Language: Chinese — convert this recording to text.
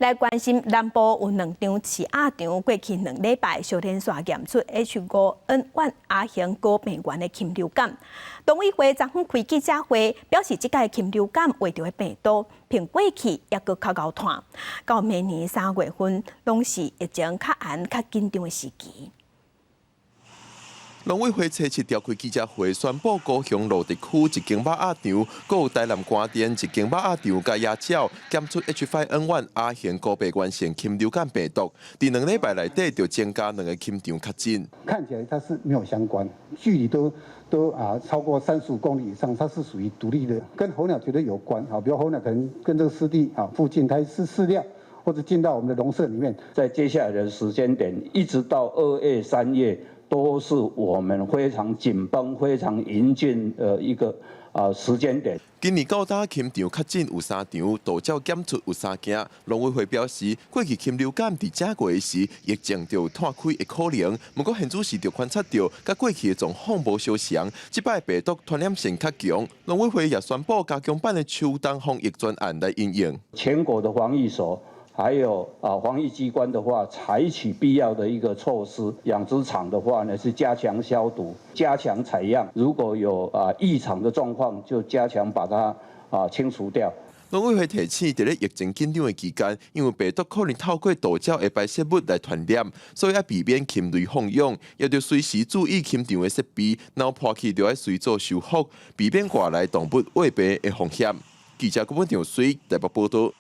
来关心南部有2场饲鸭场，过去2礼拜小天线验出 H5N1 亚型高病原的禽流感。农委会昨昏开记者会，表示这届禽流感画着的病毒，并过去也搁较高炭，到明年3月份，拢是疫情较严、较紧张的时期。 农委会初7召开记者会，宣布高雄路地区1间肉鸭场，还有台南关店1间肉鸭场甲鸭脚检出 H5N1 亚型高病原性禽流感病毒，伫2礼拜内底就增加2个禽场确诊。看起来它是没有相关，距离都超过35公里以上，它是属于独立的，跟候鸟绝对有关啊。比如候鸟可能跟这个湿地啊附近它是饲料，或者进到我们的笼舍里面，在接下来的时间点，一直到2月、3月。 都是我们非常紧绷、非常严峻的一个时间点。今年到大禽场确诊有3场，道照检出有3件。农委会表示，过去禽流感伫正月时，疫情就有拓开的可能。不过现主是就观察到，甲过去的状况无相像，即摆病毒传染性较强。农委会也宣布加强版的秋冬防疫专案来应用。全国的防疫所。 还有防疫机关的话，采取必要的一个措施。养殖场的话呢，是加强消毒、加强采样。如果有异常的状况，就加强把它清除掉。农委会提醒，在咧疫情紧张的期间，因为病毒可能透过道照的排泄物来传染，所以要避免禽类放养，也要随时注意禽场的设备，然后破气就要随做修复，避免外来动物喂病的风险。记者郭文祥随台北报道。